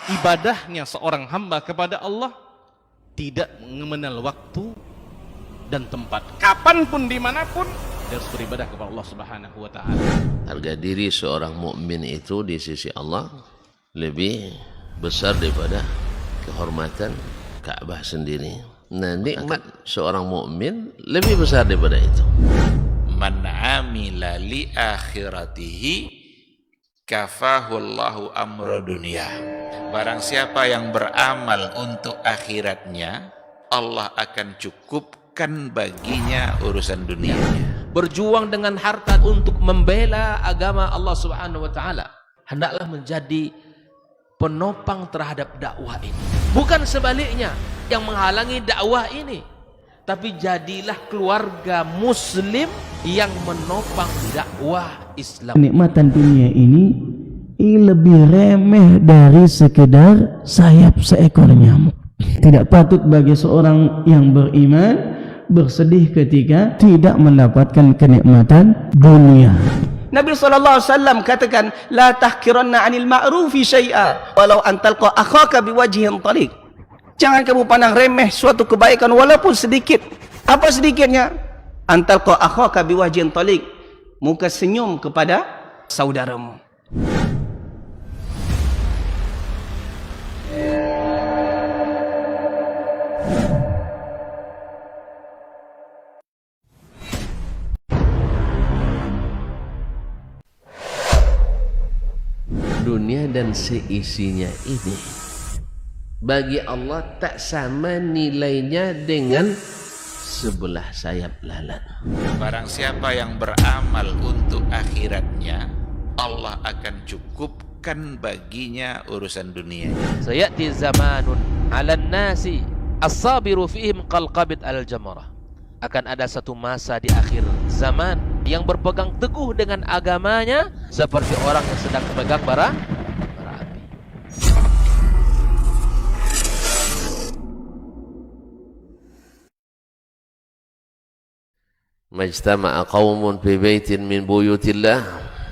ibadahnya seorang hamba kepada Allah tidak mengenal waktu dan tempat. Kapanpun, dimanapun, dia harus beribadah kepada Allah Subhanahu wa Ta'ala. Harga diri seorang mukmin itu di sisi Allah lebih besar daripada kehormatan Ka'bah sendiri. Nah, nikmat seorang mukmin lebih besar daripada itu. Man amila li akhiratihi kafahullahu amra dunia. Barang siapa yang beramal untuk akhiratnya, Allah akan cukupkan baginya urusan dunianya. Berjuang dengan harta untuk membela agama Allah Subhanahu wa Ta'ala, hendaklah menjadi penopang terhadap dakwah ini, bukan sebaliknya yang menghalangi dakwah ini, tapi jadilah keluarga muslim yang menopang dakwah Islam. Kenikmatan dunia ini lebih remeh dari sekedar sayap seekor nyamuk. Tidak patut bagi seorang yang beriman bersedih ketika tidak mendapatkan kenikmatan dunia. Nabi SAW katakan, la tahkiranna 'anil ma'rufi syai'a walau an talqa akhaka biwajhin taliq. Jangan kamu pandang remeh suatu kebaikan walaupun sedikit. Apa sedikitnya? An talqa akhaka biwajhin taliq, muka senyum kepada saudaramu. Dunia dan seisinya ini bagi Allah tak sama nilainya dengan sebelah sayap lalat. Barang siapa yang beramal untuk akhiratnya, Allah akan cukupkan baginya urusan dunianya. Sayati zamanun 'alan nasi as-sabiru fihim qalqabit al-jamarah. Akan ada satu masa di akhir zaman yang berpegang teguh dengan agamanya seperti orang yang sedang memegang bara api. Majtama'a qaumun fi baitin min buyutillah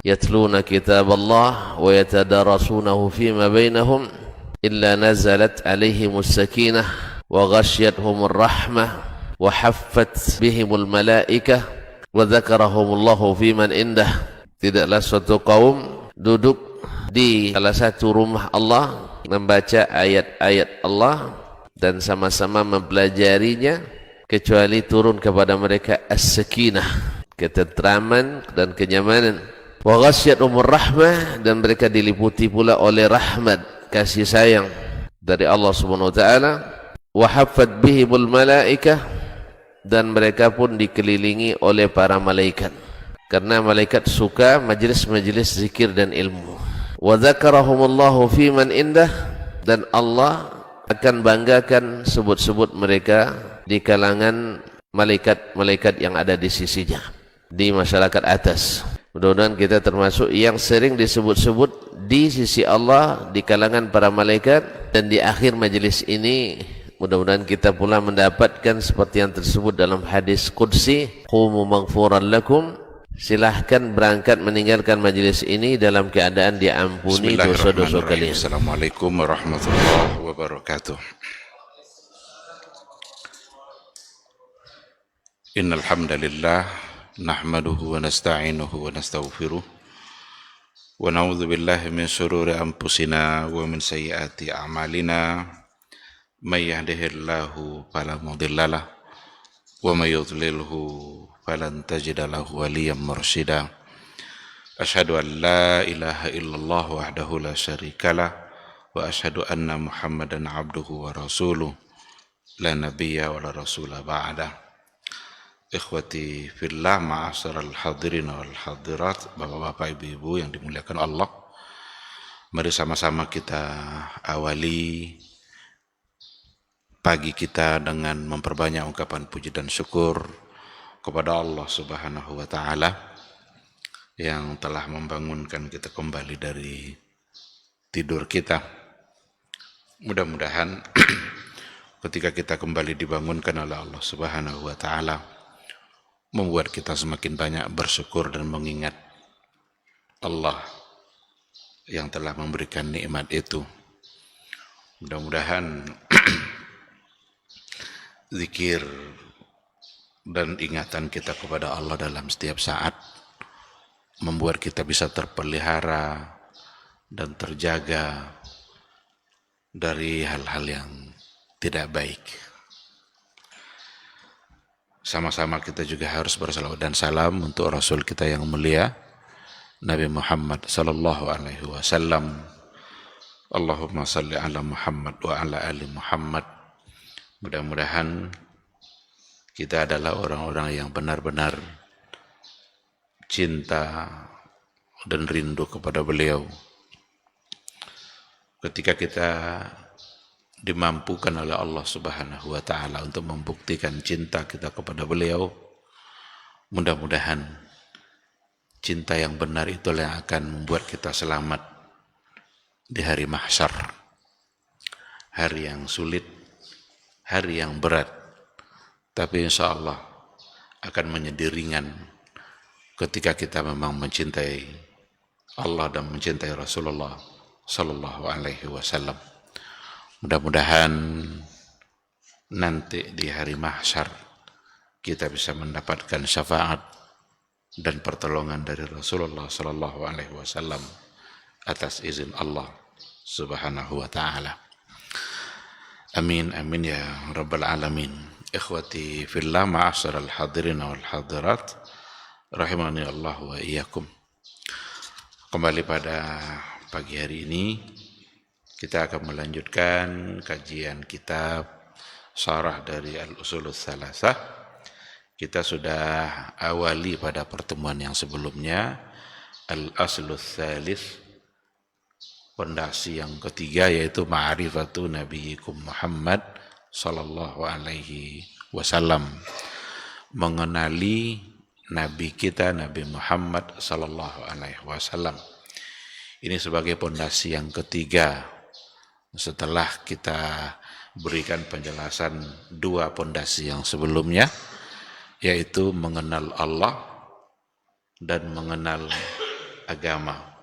yatluna kitaballah wa yatadarasunahu fima bainahum illa nazalat alaihimus sakinah wa ghasyiyatuhumur rahmah wa haffat bihimul malaikah wa dzakarahumullahu fiman indah. Tidaklah suatu kaum duduk di salah satu rumah Allah membaca ayat-ayat Allah dan sama-sama mempelajarinya kecuali turun kepada mereka as-sakinah, ketentraman dan kenyamanan, wa ghasyiyatuhumur rahmah, dan mereka diliputi pula oleh rahmat, kasih sayang dari Allah Subhanahu wa taala, wa haffat bihimul malaikah, dan mereka pun dikelilingi oleh para malaikat karena malaikat suka majlis-majlis zikir dan ilmu. Wa dzakarahumullahu fiman indah, dan Allah akan banggakan sebut-sebut mereka di kalangan malaikat-malaikat yang ada di sisinya, di masyarakat atas. Mudah-mudahan kita termasuk yang sering disebut-sebut di sisi Allah di kalangan para malaikat, dan di akhir majelis ini mudah-mudahan kita pula mendapatkan seperti yang tersebut dalam hadis qudsi, qumu maghfuran lakum, silahkan berangkat meninggalkan majelis ini dalam keadaan diampuni dosa-dosa kalian. Assalamualaikum warahmatullahi wabarakatuh. Innal hamdalillah nahmaduhu wa nasta'inuhu wa nastaghfiruh wa na'udzu billahi min shururi anfusina wa min sayyiati a'malina. May yahdihillahu fala mudhillalah wa may yudlilhu falan tajida lahu waliyyan mursyida. Asyhadu an la ilaha illallah wahdahu la syarikalah wa asyhadu anna Muhammadan abduhu wa rasuluh la nabiyya wa la rasula ba'da. Ikhwati fillah, ma'asyiral hadirin wal hadirat, bapak-bapak, ibu-ibu yang dimuliakan Allah, mari sama-sama kita awali pagi kita dengan memperbanyak ungkapan puji dan syukur kepada Allah Subhanahu wa taala yang telah membangunkan kita kembali dari tidur kita. Mudah-mudahan ketika kita kembali dibangunkan oleh Allah Subhanahu wa taala membuat kita semakin banyak bersyukur dan mengingat Allah yang telah memberikan nikmat itu. Mudah-mudahan zikir dan ingatan kita kepada Allah dalam setiap saat membuat kita bisa terpelihara dan terjaga dari hal-hal yang tidak baik. Sama-sama kita juga harus bersalawat dan salam untuk Rasul kita yang mulia, Nabi Muhammad sallallahu alaihi wasallam. Allahumma salli ala Muhammad wa ala ali Muhammad. Mudah-mudahan kita adalah orang-orang yang benar-benar cinta dan rindu kepada beliau. Ketika kita dimampukan oleh Allah Subhanahu wa taala untuk membuktikan cinta kita kepada beliau, mudah-mudahan cinta yang benar itulah yang akan membuat kita selamat di hari mahsyar. Hari yang sulit, hari yang berat, tapi insya Allah akan menjadi ringan ketika kita memang mencintai Allah dan mencintai Rasulullah sallallahu alaihi wasallam. Mudah-mudahan nanti di hari mahsyar kita bisa mendapatkan syafaat dan pertolongan dari Rasulullah sallallahu alaihi wasallam atas izin Allah Subhanahu wa taala. Amin amin ya rabbal alamin. Ikhwati fillah, ma'asyiral hadirin wal hadirat, rahimani Allah wa iyyakum. Kembali pada pagi hari ini kita akan melanjutkan kajian kitab Syarah dari Al-Usulus Salasah. Kita sudah awali pada pertemuan yang sebelumnya Al-Aslus Salis, pondasi yang ketiga, yaitu ma'rifatu nabiyikum Muhammad sallallahu alaihi wasallam, mengenali nabi kita Nabi Muhammad sallallahu alaihi wasallam. Ini sebagai pondasi yang ketiga setelah kita berikan penjelasan dua pondasi yang sebelumnya, yaitu mengenal Allah dan mengenal agama.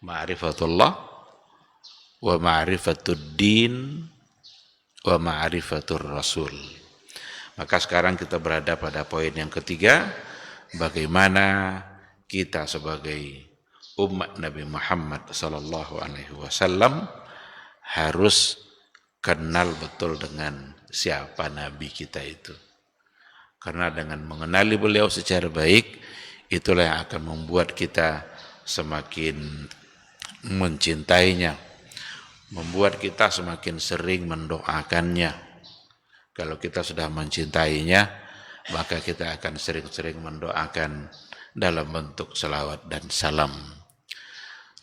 Ma'rifatullah wa ma'rifatud din wa ma'rifatur rasul. Maka sekarang kita berada pada poin yang ketiga, bagaimana kita sebagai umat Nabi Muhammad sallallahu alaihi wasallam harus kenal betul dengan siapa nabi kita itu. Karena dengan mengenali beliau secara baik, itulah yang akan membuat kita semakin mencintainya, membuat kita semakin sering mendoakannya. Kalau kita sudah mencintainya, maka kita akan sering-sering mendoakan dalam bentuk selawat dan salam.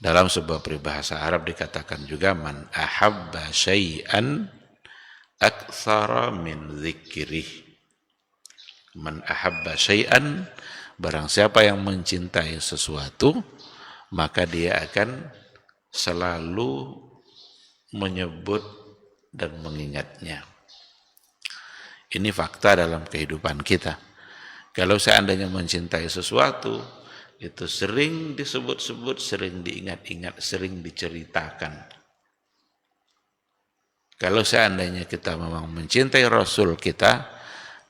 Dalam sebuah peribahasa Arab dikatakan juga, man ahabba syai'an aktsara min dzikrih. Man ahabba syai'an, barang siapa yang mencintai sesuatu, maka dia akan selalu menyebut dan mengingatnya. Ini fakta dalam kehidupan kita. Kalau seandainya mencintai sesuatu, itu sering disebut-sebut, sering diingat-ingat, sering diceritakan. Kalau seandainya kita memang mencintai Rasul kita,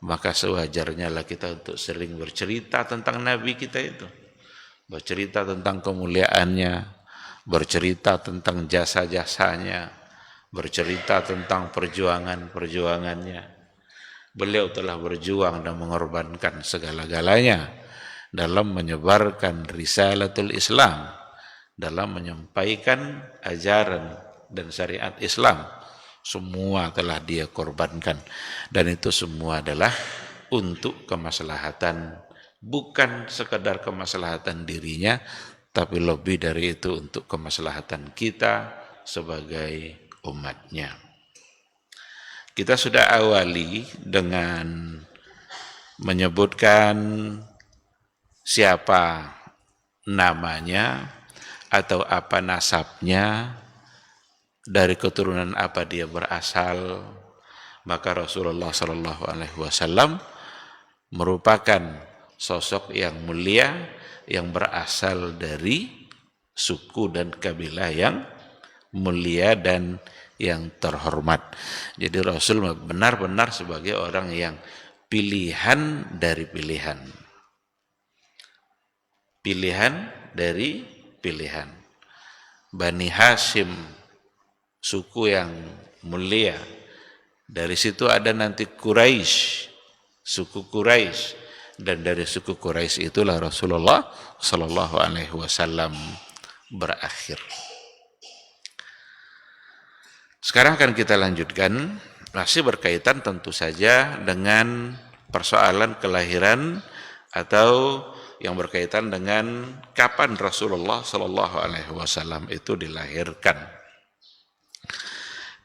maka sewajarnya lah kita untuk sering bercerita tentang Nabi kita itu. Bercerita tentang kemuliaannya, bercerita tentang jasa-jasanya, bercerita tentang perjuangan-perjuangannya. Beliau telah berjuang dan mengorbankan segala-galanya dalam menyebarkan risalatul Islam, dalam menyampaikan ajaran dan syariat Islam. Semua telah dia korbankan, dan itu semua adalah untuk kemaslahatan, bukan sekadar kemaslahatan dirinya, tapi lebih dari itu untuk kemaslahatan kita sebagai umatnya. Kita sudah awali dengan menyebutkan siapa namanya atau apa nasabnya, dari keturunan apa dia berasal. Maka Rasulullah sallallahu alaihi wasallam merupakan sosok yang mulia yang berasal dari suku dan kabilah yang mulia dan yang terhormat. Jadi Rasul benar-benar sebagai orang yang pilihan dari pilihan. Pilihan dari pilihan. Bani Hashim, suku yang mulia. Dari situ ada nanti Quraisy, suku Quraisy, dan dari suku Quraisy itulah Rasulullah Sallallahu Alaihi Wasallam berakhir. Sekarang akan kita lanjutkan, masih berkaitan tentu saja dengan persoalan kelahiran atau yang berkaitan dengan kapan Rasulullah Sallallahu Alaihi Wasallam itu dilahirkan.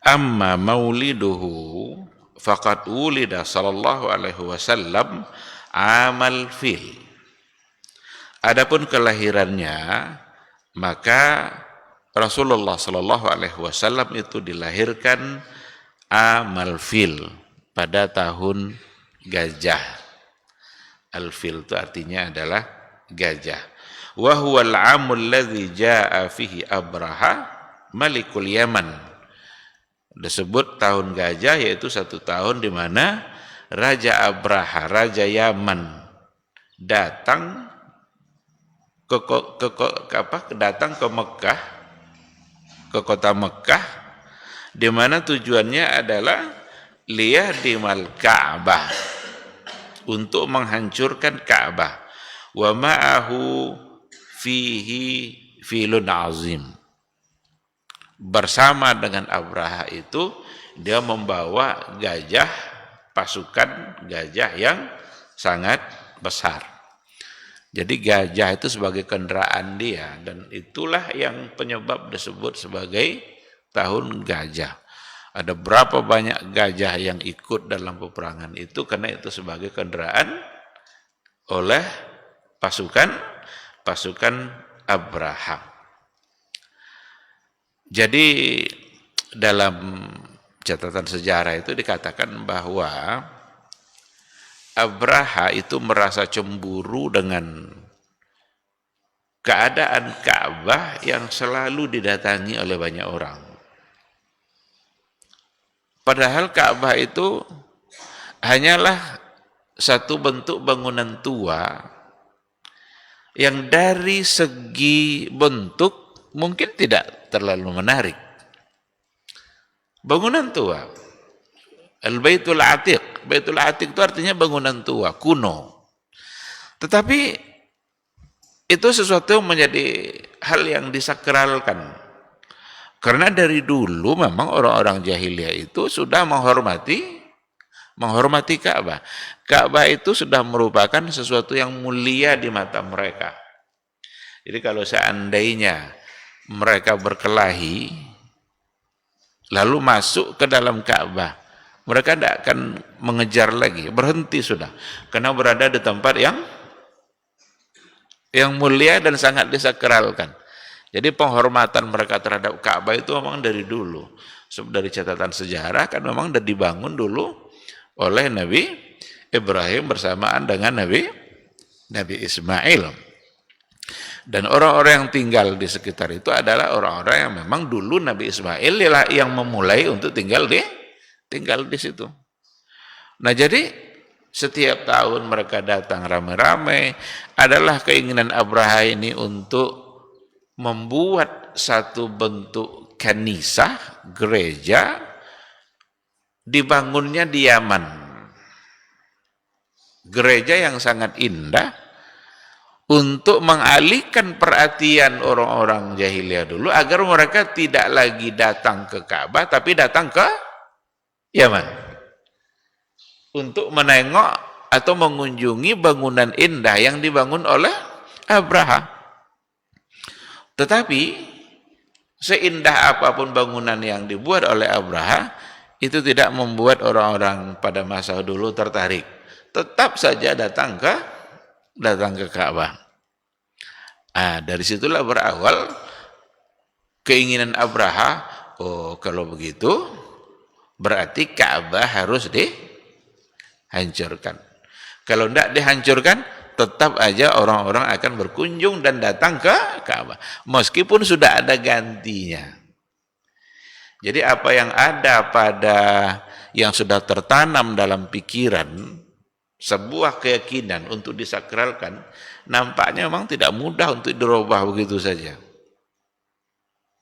Amma mauliduhu faqad wulida sallallahu alaihi wasallam amal fil. Adapun kelahirannya, maka Rasulullah sallallahu alaihi wasallam itu dilahirkan amal fil, pada tahun gajah. Al-fil itu artinya adalah gajah. Wa huwal amul ladzi jaa fihi Abraha malikul Yaman. Disebut tahun gajah, yaitu satu tahun di mana Raja Abraha, Raja Yaman, datang datang ke Mekah, ke kota Mekah, di mana tujuannya adalah liyahdimal Ka'bah, untuk menghancurkan Ka'bah. Wa ma'ahu fihi filun azim. Bersama dengan Abraha itu dia membawa gajah, pasukan gajah yang sangat besar. Jadi gajah itu sebagai kendaraan dia, dan itulah yang penyebab disebut sebagai tahun gajah. Ada berapa banyak gajah yang ikut dalam peperangan itu karena itu sebagai kendaraan oleh pasukan Abraha. Jadi dalam catatan sejarah itu dikatakan bahwa Abraha itu merasa cemburu dengan keadaan Ka'bah yang selalu didatangi oleh banyak orang. Padahal Ka'bah itu hanyalah satu bentuk bangunan tua yang dari segi bentuk mungkin tidak terlalu menarik. Bangunan tua. Al-Baitul Atiq. Baitul Atiq itu artinya bangunan tua, kuno. Tetapi itu sesuatu yang menjadi hal yang disakralkan. Karena dari dulu memang orang-orang jahiliyah itu sudah menghormati Ka'bah. Ka'bah itu sudah merupakan sesuatu yang mulia di mata mereka. Jadi kalau seandainya mereka berkelahi lalu masuk ke dalam Ka'bah, mereka tidak akan mengejar lagi, berhenti sudah, karena berada di tempat yang mulia dan sangat disakralkan. Jadi penghormatan mereka terhadap Ka'bah itu memang dari dulu. Dari catatan sejarah kan memang sudah dibangun dulu oleh Nabi Ibrahim bersamaan dengan Nabi Ismail. Dan orang-orang yang tinggal di sekitar itu adalah orang-orang yang memang dulu Nabi Ismail yang memulai untuk tinggal di situ. Nah, jadi setiap tahun mereka datang ramai-ramai, adalah keinginan Abraha ini untuk membuat satu bentuk kanisah, gereja, dibangunnya di Yaman. Gereja yang sangat indah, untuk mengalihkan perhatian orang-orang jahiliyah dulu agar mereka tidak lagi datang ke Ka'bah tapi datang ke Yaman untuk menengok atau mengunjungi bangunan indah yang dibangun oleh Abraha. Tetapi seindah apapun bangunan yang dibuat oleh Abraha, itu tidak membuat orang-orang pada masa dulu tertarik. Tetap saja datang ke Ka'bah. Dari situlah berawal keinginan Abraha, kalau begitu berarti Ka'bah harus dihancurkan. Kalau tidak dihancurkan, tetap aja orang-orang akan berkunjung dan datang ke Ka'bah. Meskipun sudah ada gantinya. Jadi apa yang ada pada yang sudah tertanam dalam pikiran, sebuah keyakinan untuk disakralkan, nampaknya memang tidak mudah untuk dirubah begitu saja.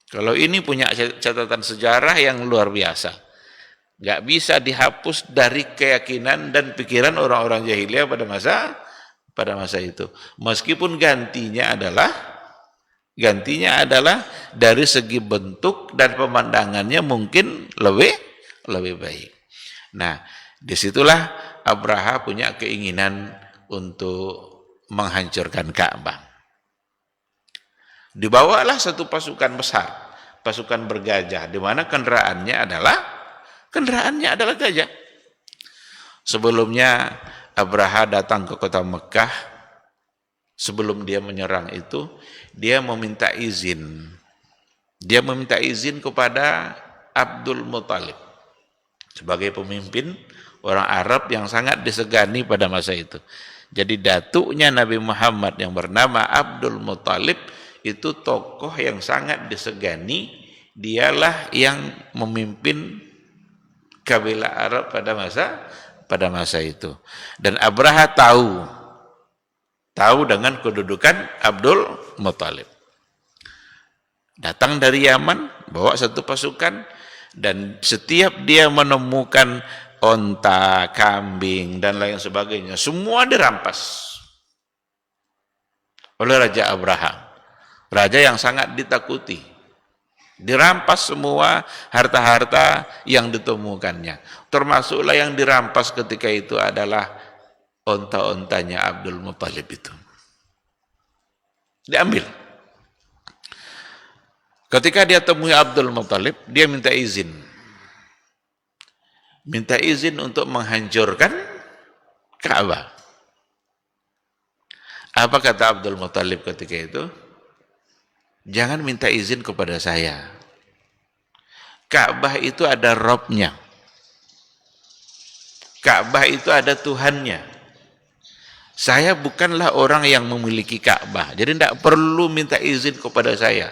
Kalau ini punya catatan sejarah yang luar biasa, nggak bisa dihapus dari keyakinan dan pikiran orang-orang jahiliyah pada masa itu. Meskipun gantinya adalah dari segi bentuk dan pemandangannya mungkin lebih baik. Nah, disitulah Abraha punya keinginan untuk menghancurkan Ka'bah. Dibawalah satu pasukan besar, pasukan bergajah, di mana kendaraannya adalah gajah. Sebelumnya Abraha datang ke kota Mekah. Sebelum dia menyerang itu, dia meminta izin. Dia meminta izin kepada Abdul Muthalib sebagai pemimpin orang Arab yang sangat disegani pada masa itu. Jadi datuknya Nabi Muhammad yang bernama Abdul Muthalib itu tokoh yang sangat disegani. Dialah yang memimpin kabilah Arab pada masa itu. Dan Abraha tahu dengan kedudukan Abdul Muthalib. Datang dari Yaman, bawa satu pasukan, dan setiap dia menemukan onta, kambing, dan lain sebagainya, semua dirampas oleh Raja Abraha. Raja yang sangat ditakuti. Dirampas semua harta-harta yang ditemukannya. Termasuklah yang dirampas ketika itu adalah onta-ontanya Abdul Muthalib itu. Diambil. Ketika dia temui Abdul Muthalib, dia minta izin. Minta izin untuk menghancurkan Ka'bah. Apa kata Abdul Muthalib ketika itu? Jangan minta izin kepada saya. Ka'bah itu ada Robnya. Ka'bah itu ada Tuhannya. Saya bukanlah orang yang memiliki Ka'bah, jadi tidak perlu minta izin kepada saya.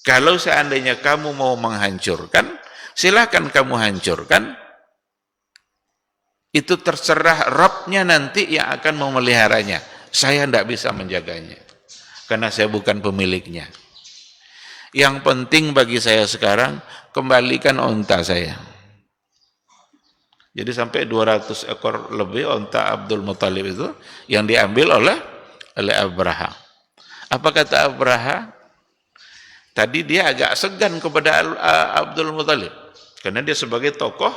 Kalau seandainya kamu mau menghancurkan, silakan kamu hancurkan. Itu terserah Rabbnya nanti yang akan memeliharanya. Saya tidak bisa menjaganya, karena saya bukan pemiliknya. Yang penting bagi saya sekarang, kembalikan onta saya. Jadi sampai 200 ekor lebih onta Abdul Muthalib itu yang diambil oleh Abraha. Apa kata Abraha? Tadi dia agak segan kepada Abdul Muthalib karena dia sebagai tokoh,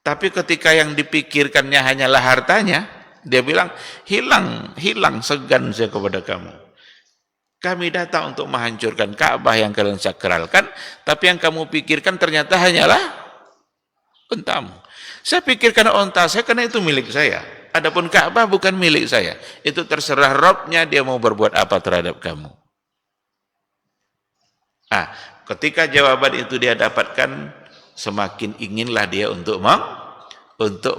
tapi ketika yang dipikirkannya hanyalah hartanya, dia bilang, hilang segan saya kepada kamu. Kami datang untuk menghancurkan Ka'bah yang kalian sakralkan, tapi yang kamu pikirkan ternyata hanyalah ontamu. Saya pikirkan onta saya karena itu milik saya. Adapun Ka'bah bukan milik saya. Itu terserah Rabbnya, dia mau berbuat apa terhadap kamu. Ketika jawaban itu dia dapatkan, semakin inginlah dia untuk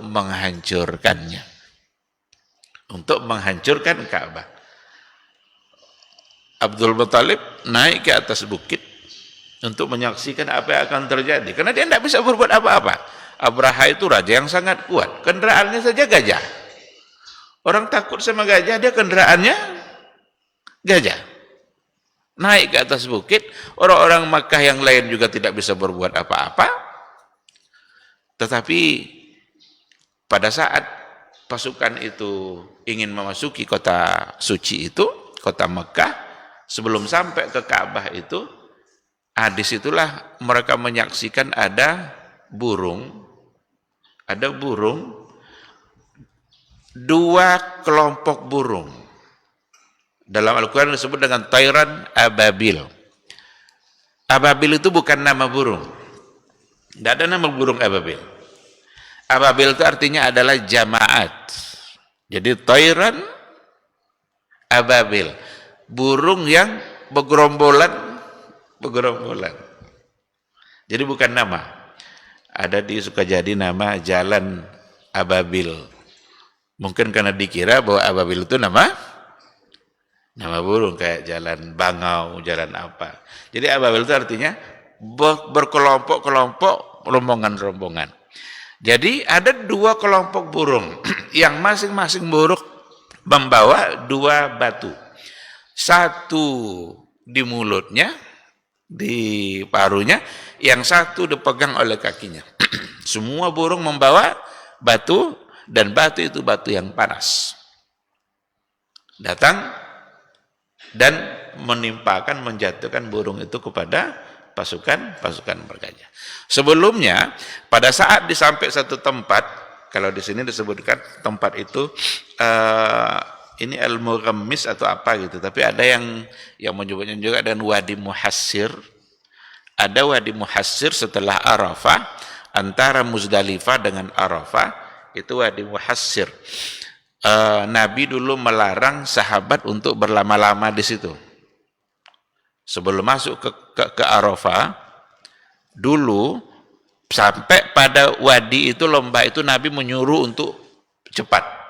menghancurkannya. Untuk menghancurkan Ka'bah. Abdul Muthalib naik ke atas bukit untuk menyaksikan apa yang akan terjadi. Karena dia tidak bisa berbuat apa-apa. Abraha itu raja yang sangat kuat. Kendaraannya saja gajah. Orang takut sama gajah, dia kendaraannya gajah. Naik ke atas bukit, orang-orang Makkah yang lain juga tidak bisa berbuat apa-apa. Tetapi pada saat pasukan itu ingin memasuki kota suci itu, kota Makkah, sebelum sampai ke Ka'bah itu, disitulah mereka menyaksikan ada burung, dua kelompok burung. Dalam Al-Quran disebut dengan Tayran Ababil. Ababil itu bukan nama burung. Tidak ada nama burung Ababil. Ababil itu artinya adalah jamaat. Jadi Tayran Ababil. Burung yang bergerombolan. Jadi bukan nama. Ada di Sukajadi nama Jalan Ababil. Mungkin karena dikira bahwa Ababil itu nama burung, kayak Jalan Bangau, jalan apa. Jadi Ababil itu artinya berkelompok-kelompok, rombongan-rombongan. Jadi ada 2 kelompok burung yang masing-masing burung membawa 2 batu. Satu di mulutnya, di paruhnya, yang satu dipegang oleh kakinya. Semua burung membawa batu, dan batu itu batu yang panas. Datang dan menjatuhkan burung itu kepada pasukan bergajah. Sebelumnya, pada saat disampai satu tempat, kalau di sini disebutkan tempat itu ini Al-Mughammis atau apa gitu, tapi ada yang menyebutnya juga dengan Wadi Muhassir. Ada Wadi Muhassir setelah Arafah, antara Muzdalifah dengan Arafah, itu Wadi Muhassir. Nabi dulu melarang sahabat untuk berlama-lama di situ. Sebelum masuk ke Arafah, dulu sampai pada wadi itu, lembah itu, Nabi menyuruh untuk cepat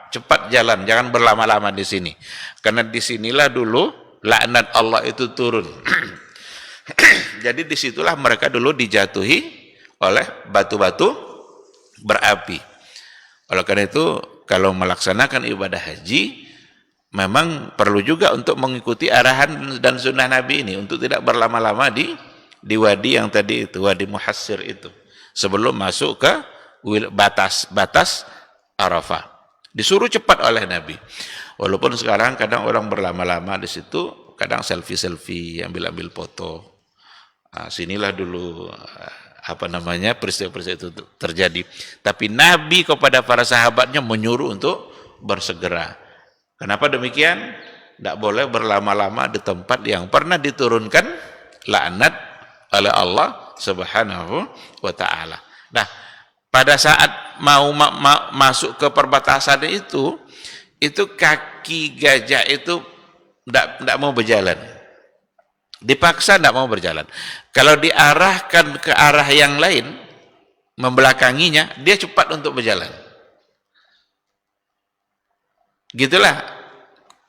jalan, jangan berlama-lama di sini. Karena disinilah dulu laknat Allah itu turun. Jadi disitulah mereka dulu dijatuhi oleh batu-batu berapi. Oleh karena itu, kalau melaksanakan ibadah haji, memang perlu juga untuk mengikuti arahan dan sunnah Nabi ini, untuk tidak berlama-lama di wadi yang tadi itu, Wadi Muhassir itu, sebelum masuk ke batas Arafah. Disuruh cepat oleh Nabi. Walaupun sekarang kadang orang berlama-lama di situ, kadang selfie, ambil foto. Sinilah dulu peristiwa-peristiwa itu terjadi. Tapi Nabi kepada para sahabatnya menyuruh untuk bersegera. Kenapa demikian? Tidak boleh berlama-lama di tempat yang pernah diturunkan laknat oleh Allah Subhanahu wa ta'ala. Nah, pada saat mau masuk ke perbatasan itu kaki gajah itu tidak mau berjalan. Dipaksa tidak mau berjalan. Kalau diarahkan ke arah yang lain, membelakanginya, dia cepat untuk berjalan. Gitulah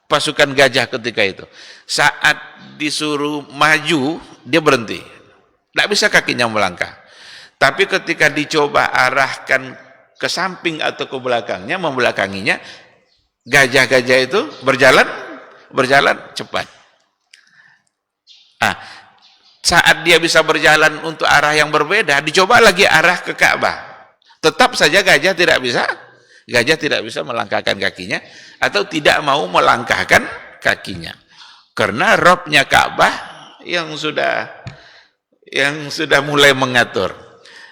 pasukan gajah ketika itu. Saat disuruh maju, dia berhenti. Tidak bisa kakinya melangkah. Tapi ketika dicoba arahkan ke samping atau ke belakangnya, membelakanginya, gajah-gajah itu berjalan cepat. Saat dia bisa berjalan untuk arah yang berbeda, dicoba lagi arah ke Ka'bah. Tetap saja gajah tidak bisa melangkahkan kakinya, atau tidak mau melangkahkan kakinya. Karena Robnya Ka'bah yang sudah mulai mengatur.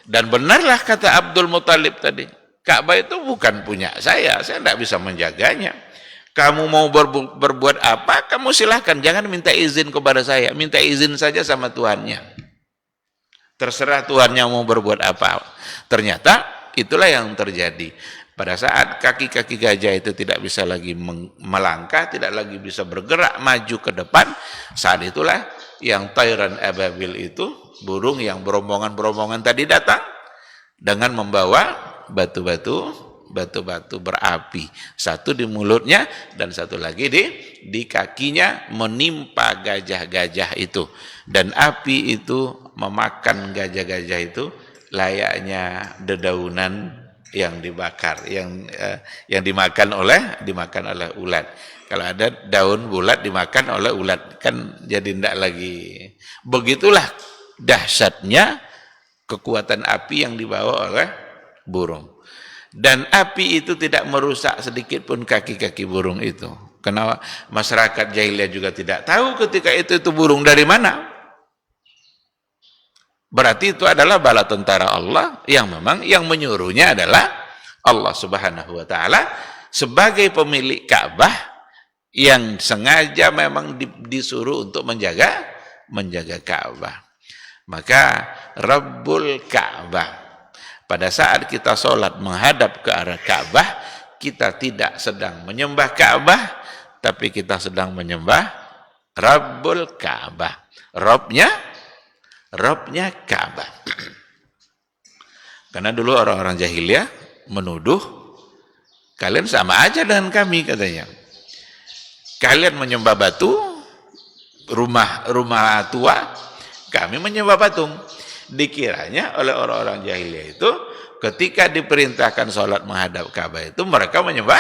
Dan benarlah kata Abdul Muthalib tadi, Ka'bah itu bukan punya saya tidak bisa menjaganya. Kamu mau berbuat apa, kamu silahkan, jangan minta izin kepada saya, minta izin saja sama Tuhannya. Terserah Tuhannya mau berbuat apa. Ternyata itulah yang terjadi. Pada saat kaki-kaki gajah itu tidak bisa lagi melangkah, tidak lagi bisa bergerak maju ke depan, saat itulah yang Tayran Ababil itu, burung yang berombongan-berombongan tadi datang dengan membawa batu-batu berapi, satu di mulutnya dan satu lagi di kakinya, menimpa gajah-gajah itu, dan api itu memakan gajah-gajah itu layaknya dedaunan yang dibakar, yang dimakan oleh ulat. Kalau ada daun bulat dimakan oleh ulat, kan jadi tidak lagi. Begitulah dahsyatnya kekuatan api yang dibawa oleh burung. Dan api itu tidak merusak sedikit pun kaki-kaki burung itu. Karena masyarakat jahiliyah juga tidak tahu ketika itu burung dari mana. Berarti itu adalah bala tentara Allah yang memang yang menyuruhnya adalah Allah Subhanahu wa ta'ala sebagai pemilik Ka'bah yang sengaja memang disuruh untuk menjaga Ka'bah. Maka Rabbul Ka'bah, pada saat kita sholat menghadap ke arah Ka'bah, kita tidak sedang menyembah Ka'bah, tapi kita sedang menyembah Rabbul Ka'bah. Robnya Ka'bah. Karena dulu orang-orang jahiliyah menuduh, kalian sama aja dengan kami katanya. Kalian menyembah batu, rumah tua, kami menyembah patung. dikiranya oleh orang-orang jahiliyah itu ketika diperintahkan sholat menghadap Ka'bah itu mereka menyembah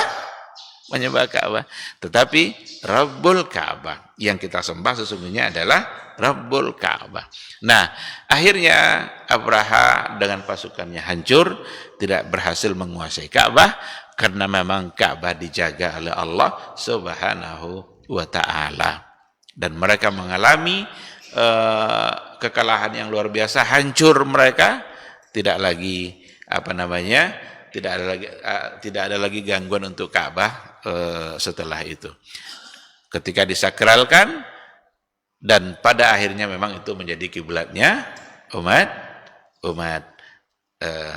Ka'bah. Tetapi Rabbul Ka'bah yang kita sembah sesungguhnya adalah Rabbul Ka'bah. Nah, akhirnya Abraha dengan pasukannya hancur, tidak berhasil menguasai Ka'bah karena memang Ka'bah dijaga oleh Allah Subhanahu wa ta'ala. Dan mereka mengalami kekalahan yang luar biasa, hancur mereka, tidak lagi tidak ada lagi gangguan untuk Ka'bah setelah itu. Ketika disakralkan dan pada akhirnya memang itu menjadi kiblatnya umat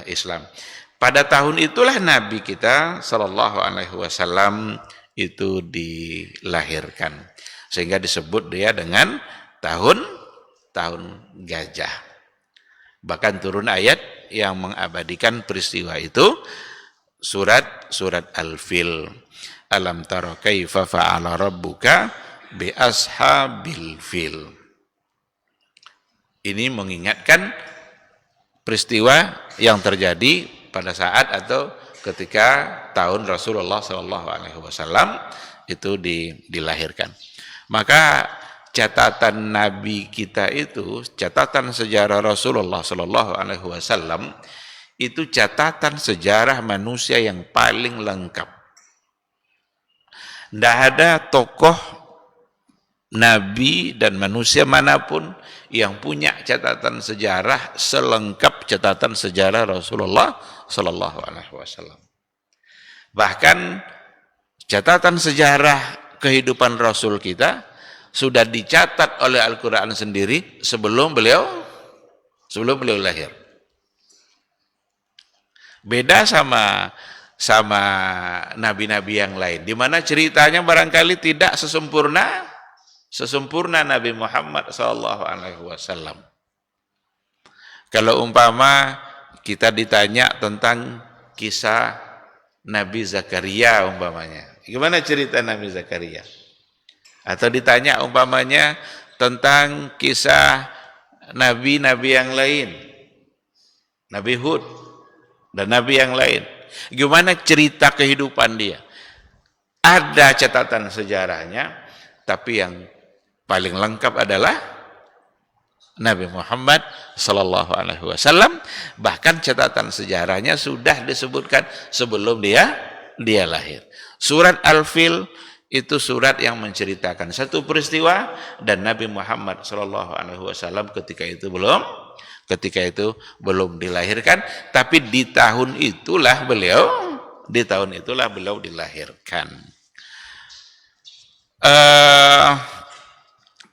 Islam. Pada tahun itulah Nabi kita Shallallahu Alaihi Wasallam itu dilahirkan, sehingga disebut dia dengan tahun gajah. Bahkan turun ayat yang mengabadikan peristiwa itu, surat Al-Fil. Alam tara kaifa fa'ala rabbuka bi ashabil fil. Ini mengingatkan peristiwa yang terjadi pada saat atau ketika tahun Rasulullah SAW itu dilahirkan. Maka catatan Nabi kita itu, catatan sejarah Rasulullah SAW itu catatan sejarah manusia yang paling lengkap. Tidak ada tokoh Nabi dan manusia manapun yang punya catatan sejarah selengkap catatan sejarah Rasulullah SAW. Bahkan catatan sejarah kehidupan Rasul kita sudah dicatat oleh Al-Quran sendiri sebelum beliau lahir. Beda sama nabi-nabi yang lain, di mana ceritanya barangkali tidak sesempurna Nabi Muhammad SAW. Kalau umpama kita ditanya tentang kisah Nabi Zakaria umpamanya, gimana cerita Nabi Zakaria? Atau ditanya umpamanya tentang kisah nabi-nabi yang lain, Nabi Hud dan nabi yang lain, gimana cerita kehidupan dia? Ada catatan sejarahnya, tapi yang paling lengkap adalah Nabi Muhammad Sallallahu Alaihi Wasallam. Bahkan catatan sejarahnya sudah disebutkan sebelum dia lahir. Surat Al-Fil itu surat yang menceritakan satu peristiwa, dan Nabi Muhammad Sallallahu Alaihi Wasallam ketika itu belum dilahirkan, tapi di tahun itulah beliau dilahirkan.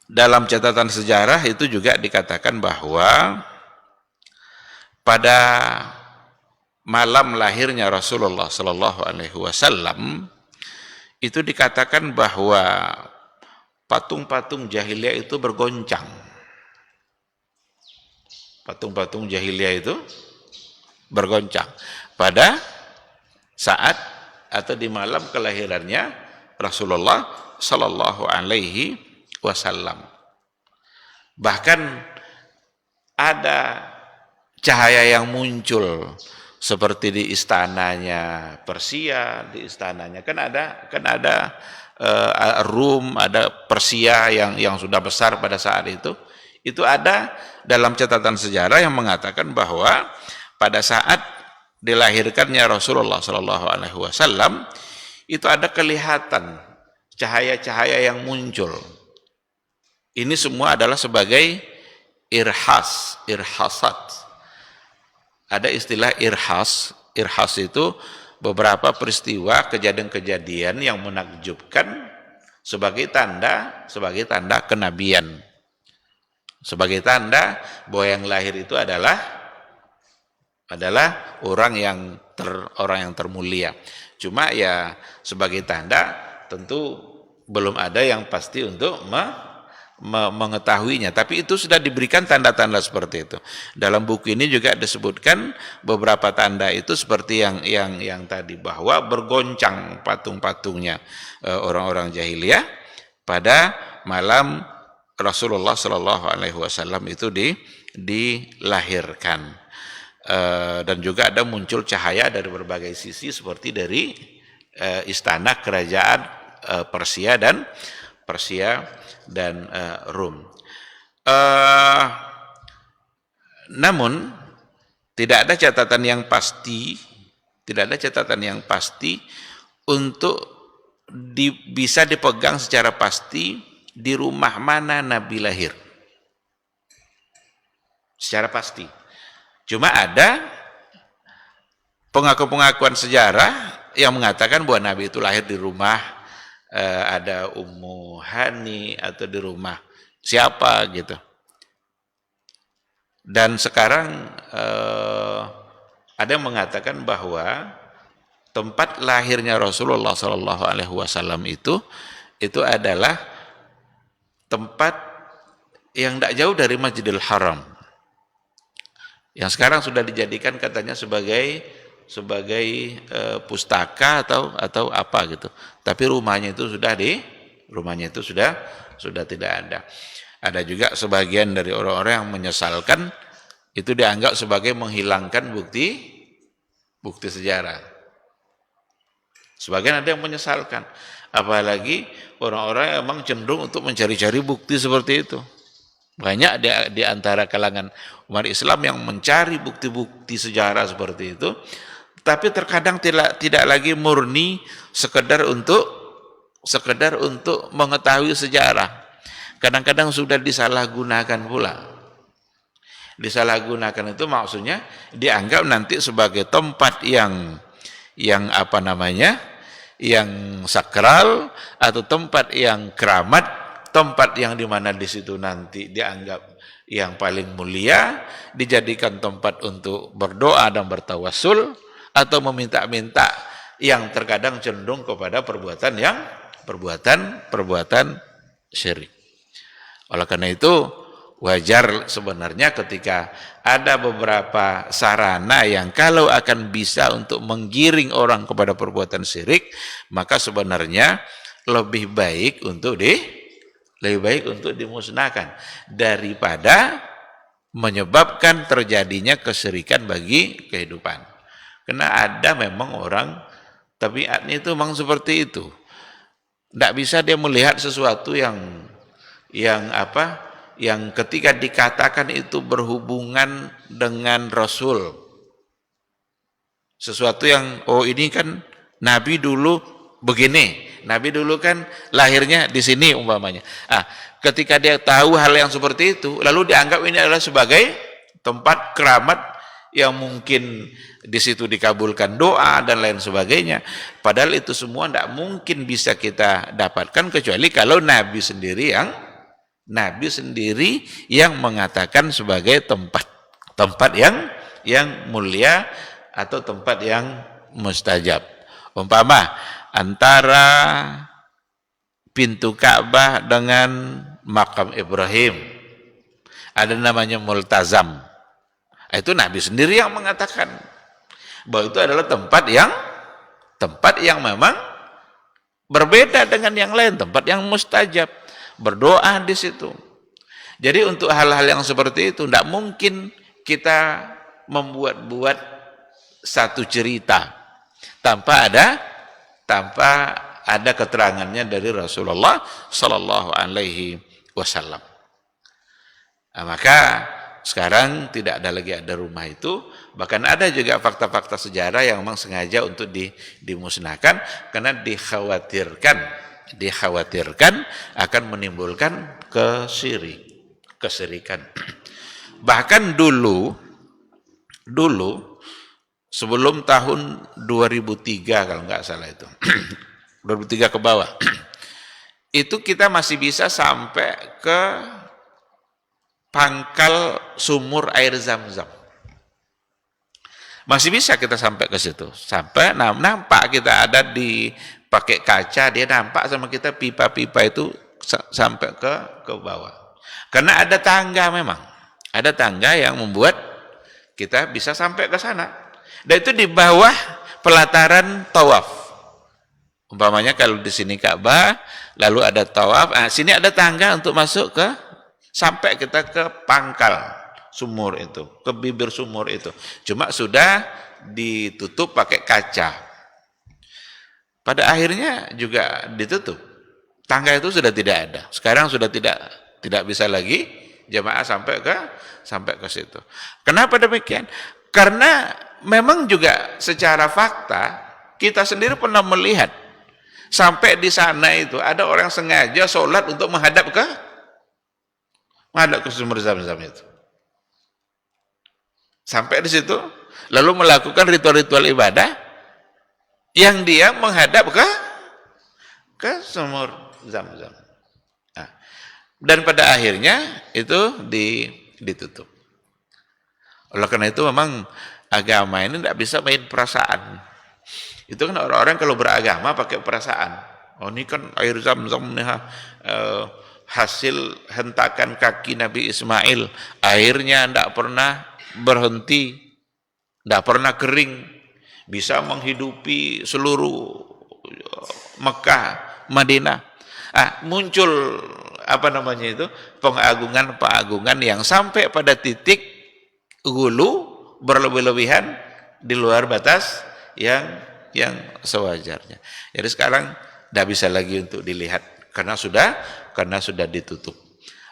Dalam catatan sejarah itu juga dikatakan bahwa pada malam lahirnya Rasulullah Sallallahu Alaihi Wasallam itu dikatakan bahwa patung-patung jahiliyah itu bergoncang. Patung-patung jahiliyah itu bergoncang pada saat atau di malam kelahirannya Rasulullah Sallallahu Alaihi Wasallam. Bahkan ada cahaya yang muncul seperti di istananya Persia, di istananya kan ada Rum, ada Persia yang sudah besar pada saat itu. Itu ada dalam catatan sejarah yang mengatakan bahwa pada saat dilahirkannya Rasulullah Sallallahu Alaihi Wasallam itu ada kelihatan cahaya-cahaya yang muncul. Ini semua adalah sebagai irhasat. Ada istilah irhas itu beberapa peristiwa kejadian-kejadian yang menakjubkan sebagai tanda kenabian. Sebagai tanda bahwa yang lahir itu adalah orang yang termulia. Cuma ya sebagai tanda tentu belum ada yang pasti untuk mengetahuinya, tapi itu sudah diberikan tanda-tanda seperti itu. Dalam buku ini juga disebutkan beberapa tanda itu seperti yang tadi, bahwa bergoncang patung-patungnya orang-orang jahiliyah pada malam Rasulullah Shallallahu Alaihi Wasallam itu dilahirkan. Dan juga ada muncul cahaya dari berbagai sisi seperti dari istana kerajaan Persia dan Rum. Namun tidak ada catatan yang pasti untuk bisa dipegang secara pasti di rumah mana Nabi lahir secara pasti. Cuma ada pengakuan sejarah yang mengatakan bahwa Nabi itu lahir di rumah ada Ummu Hani atau di rumah siapa gitu. Dan sekarang ada yang mengatakan bahwa tempat lahirnya Rasulullah Shallallahu Alaihi Wasallam itu adalah tempat yang tidak jauh dari Masjidil Haram, yang sekarang sudah dijadikan katanya sebagai pustaka atau apa gitu. Tapi rumahnya itu sudah tidak ada. Ada juga sebagian dari orang-orang yang menyesalkan itu dianggap sebagai menghilangkan bukti sejarah. Sebagian ada yang menyesalkan, apalagi orang-orang yang memang cenderung untuk mencari-cari bukti seperti itu. Banyak di antara kalangan umat Islam yang mencari bukti-bukti sejarah seperti itu, tapi terkadang tidak lagi murni sekedar untuk mengetahui sejarah. Kadang-kadang sudah disalahgunakan pula. Disalahgunakan itu maksudnya dianggap nanti sebagai tempat yang sakral atau tempat yang keramat, tempat yang dimana di situ nanti dianggap yang paling mulia, dijadikan tempat untuk berdoa dan bertawassul atau meminta-minta, yang terkadang cenderung kepada perbuatan syirik. Oleh karena itu wajar sebenarnya ketika ada beberapa sarana yang kalau akan bisa untuk menggiring orang kepada perbuatan syirik, maka sebenarnya lebih baik untuk dimusnahkan daripada menyebabkan terjadinya kesyirikan bagi kehidupan. Karena ada memang orang tabiatnya itu memang seperti itu. Tidak bisa dia melihat sesuatu yang ketika dikatakan itu berhubungan dengan Rasul. Sesuatu yang, oh ini kan Nabi dulu begini, Nabi dulu kan lahirnya di sini umpamanya. Ketika dia tahu hal yang seperti itu, lalu dianggap ini adalah sebagai tempat keramat yang mungkin di situ dikabulkan doa dan lain sebagainya. Padahal itu semua tidak mungkin bisa kita dapatkan kecuali kalau Nabi sendiri yang mengatakan sebagai tempat yang mulia atau tempat yang mustajab. Umpama antara pintu Ka'bah dengan makam Ibrahim ada namanya multazam. Itu Nabi sendiri yang mengatakan bahwa itu adalah tempat yang memang berbeda dengan yang lain, tempat yang mustajab. Berdoa di situ. Jadi untuk hal-hal yang seperti itu tidak mungkin kita membuat-buat satu cerita tanpa ada keterangannya dari Rasulullah Sallallahu Alaihi Wasallam. Maka sekarang tidak ada lagi ada rumah itu, bahkan ada juga fakta-fakta sejarah yang memang sengaja untuk dimusnahkan karena dikhawatirkan akan menimbulkan kesirikan. Bahkan dulu sebelum tahun 2003 kalau nggak salah itu 2003 ke bawah itu kita masih bisa sampai ke pangkal sumur air Zam-Zam. Masih bisa kita sampai ke situ. Sampai nampak kita ada pakai kaca, dia nampak sama kita pipa-pipa itu sampai ke bawah. Karena ada tangga memang. Ada tangga yang membuat kita bisa sampai ke sana. Dan itu di bawah pelataran tawaf. Umpamanya kalau di sini Ka'bah, lalu ada tawaf, sini ada tangga untuk masuk ke sampai kita ke pangkal sumur itu, ke bibir sumur itu. Cuma sudah ditutup pakai kaca. Pada akhirnya juga ditutup. Tangga itu sudah tidak ada. Sekarang sudah tidak bisa lagi jamaah sampai ke situ. Kenapa demikian? Karena memang juga secara fakta kita sendiri pernah melihat sampai di sana itu ada orang sengaja sholat untuk menghadap ke sumur Zam-Zam itu. Sampai di situ, lalu melakukan ritual-ritual ibadah yang dia menghadap ke sumur Zam-Zam. Nah, dan pada akhirnya itu ditutup. Oleh karena itu memang agama ini tidak bisa main perasaan. Itu kan orang-orang kalau beragama pakai perasaan. Oh ini kan air Zam-Zam nih, hasil hentakan kaki Nabi Ismail, airnya tidak pernah berhenti, tidak pernah kering, bisa menghidupi seluruh Mekah, Madinah. Muncul pengagungan yang sampai pada titik gulu berlebih-lebihan di luar batas yang sewajarnya. Jadi sekarang tidak bisa lagi untuk dilihat karena sudah ditutup.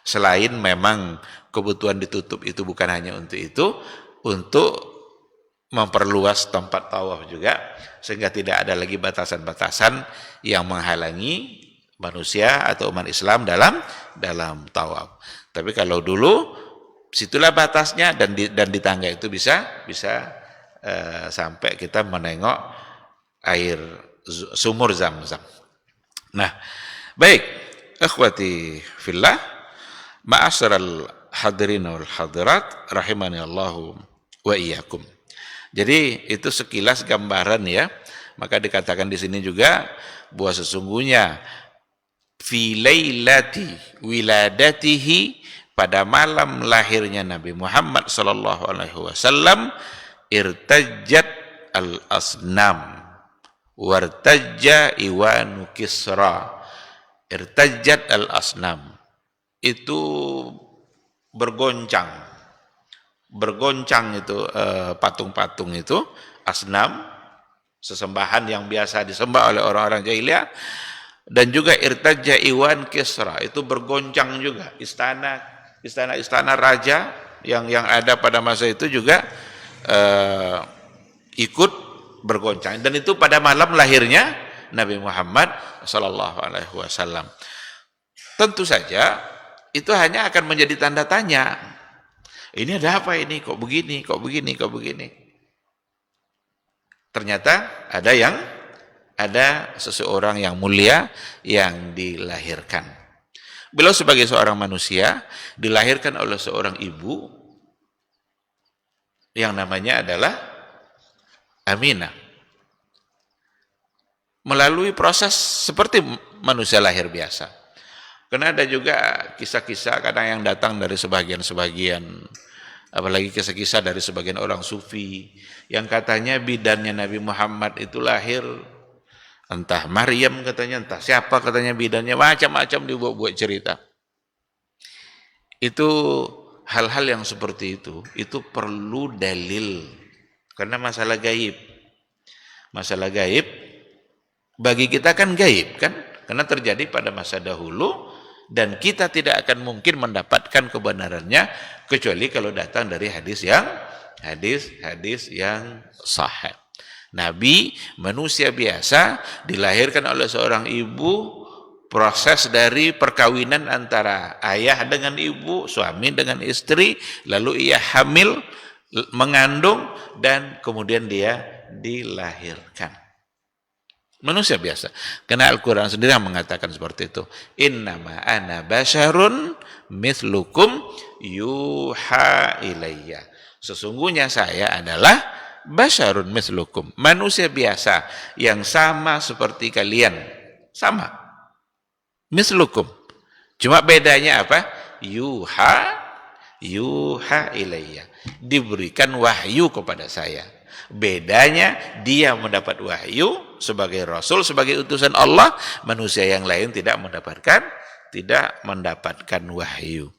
Selain memang kebutuhan ditutup itu bukan hanya untuk itu, untuk memperluas tempat tawaf juga, sehingga tidak ada lagi batasan-batasan yang menghalangi manusia atau umat Islam dalam tawaf. Tapi kalau dulu situlah batasnya, dan di tangga itu bisa sampai kita menengok air sumur Zam-Zam. Nah, baik, ikhwati fillah, ma'asyiral hadirin wal hadirat rahimani Allahu wa iyyakum. Jadi itu sekilas gambaran ya. Maka dikatakan di sini juga bahwa sesungguhnya fi lailati wiladatihi, pada malam lahirnya Nabi Muhammad sallallahu alaihi wasallam, irtajjat al-asnam wartajja iwanu Kisra. Irtajjat al-asnam itu bergoncang itu patung-patung itu, asnam, sesembahan yang biasa disembah oleh orang-orang jahiliyah. Dan juga irtajja iwan Kisra, itu bergoncang juga istana raja yang ada pada masa itu juga ikut bergoncang, dan itu pada malam lahirnya Nabi Muhammad sallallahu alaihi wasallam. Tentu saja itu hanya akan menjadi tanda tanya. Ini ada apa ini? Kok begini? Ternyata ada seseorang yang mulia yang dilahirkan. Beliau sebagai seorang manusia dilahirkan oleh seorang ibu yang namanya adalah Aminah. Melalui proses seperti manusia lahir biasa. Karena ada juga kisah-kisah kadang yang datang dari sebagian, apalagi kisah-kisah dari sebagian orang sufi yang katanya bidannya Nabi Muhammad itu lahir, entah Maryam katanya, entah siapa katanya bidannya, macam-macam dibuat cerita. Itu hal-hal yang seperti itu perlu dalil, karena masalah gaib bagi kita kan gaib kan, karena terjadi pada masa dahulu dan kita tidak akan mungkin mendapatkan kebenarannya kecuali kalau datang dari hadis yang sahih. Nabi manusia biasa dilahirkan oleh seorang ibu, proses dari perkawinan antara ayah dengan ibu, suami dengan istri, lalu ia hamil, mengandung, dan kemudian dia dilahirkan. Manusia biasa. Karena Al-Quran sendiri yang mengatakan seperti itu. Innama ana basyarun mithlukum yuha ilayya. Sesungguhnya saya adalah basyarun mithlukum, manusia biasa yang sama seperti kalian. Sama. Mithlukum. Cuma bedanya apa? Yuha ilayya. Diberikan wahyu kepada saya. Bedanya dia mendapat wahyu sebagai rasul, sebagai utusan Allah, manusia yang lain tidak mendapatkan tidak mendapatkan wahyu.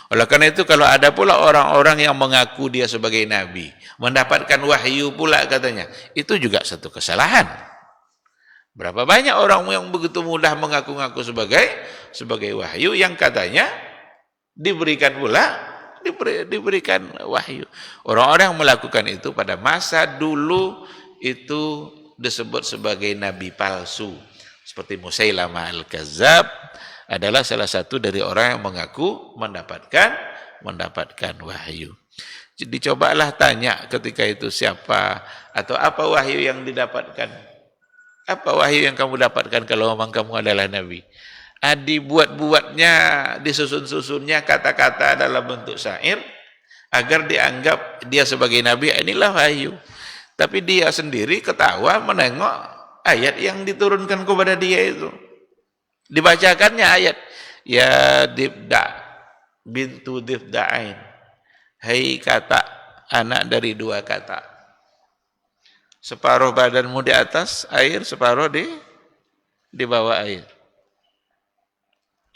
Oleh karena itu kalau ada pula orang-orang yang mengaku dia sebagai nabi, mendapatkan wahyu pula katanya, itu juga satu kesalahan. Berapa banyak orang yang begitu mudah mengaku-ngaku sebagai wahyu yang katanya diberikan wahyu. Orang-orang yang melakukan itu pada masa dulu itu disebut sebagai nabi palsu. Seperti Musailamah al-Kazzab adalah salah satu dari orang yang mengaku mendapatkan wahyu. Jadi cobalah tanya ketika itu siapa atau apa wahyu yang didapatkan. Apa wahyu yang kamu dapatkan kalau memang kamu adalah nabi? Dibuat-buatnya, disusun-susunnya kata-kata dalam bentuk syair agar dianggap dia sebagai nabi, inilah wahyu. Tapi dia sendiri ketawa menengok ayat yang diturunkan kepada dia itu. Dibacakannya ayat, ya Dibda bintu Dibda'ain, hai kata, anak dari dua kata. Separuh badanmu di atas air, separuh di bawah air.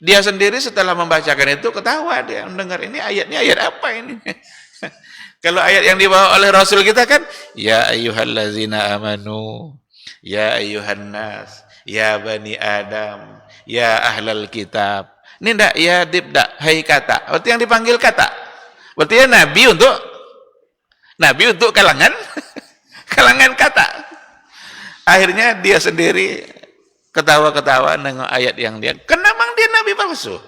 Dia sendiri setelah membacakan itu ketawa, dia mendengar ini ayatnya ayat apa ini? Kalau ayat yang dibawa oleh Rasul kita kan, ya ayyuhallazina amanu, ya ayyuhan nas, ya bani Adam, ya ahlal kitab. Ini enggak ya Dibda, hai kata. Berarti yang dipanggil kata. Berarti ya nabi untuk kalangan kata. Akhirnya dia sendiri ketawa-ketawa nengok ayat yang dia, kenapa dia nabi palsu?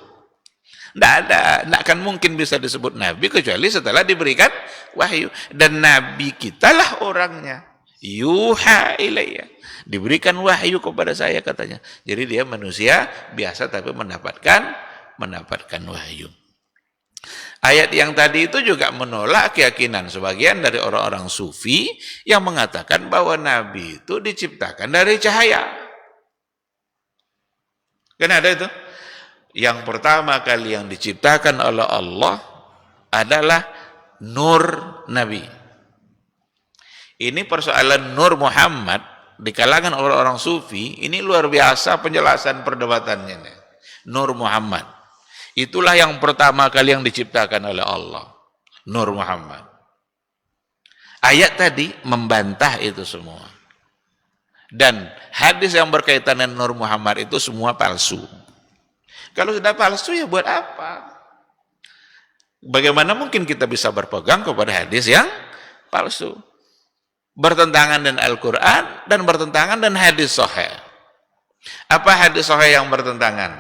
Tidak akan mungkin bisa disebut nabi kecuali setelah diberikan wahyu. Dan nabi kitalah orangnya. Yuha ilayya. Diberikan wahyu kepada saya katanya. Jadi dia manusia biasa tapi mendapatkan wahyu. Ayat yang tadi itu juga menolak keyakinan sebagian dari orang-orang sufi yang mengatakan bahwa nabi itu diciptakan dari cahaya. Kan ada itu? Yang pertama kali yang diciptakan oleh Allah adalah nur Nabi. Ini persoalan nur Muhammad di kalangan orang-orang sufi, ini luar biasa penjelasan perdebatannya. Nur Muhammad. Itulah yang pertama kali yang diciptakan oleh Allah. Nur Muhammad. Ayat tadi membantah itu semua. Dan hadis yang berkaitan dengan Nur Muhammad itu semua palsu. Kalau sudah palsu ya buat apa? Bagaimana mungkin kita bisa berpegang kepada hadis yang palsu? Bertentangan dengan Al-Quran dan bertentangan dengan hadis sahih. Apa hadis sahih yang bertentangan?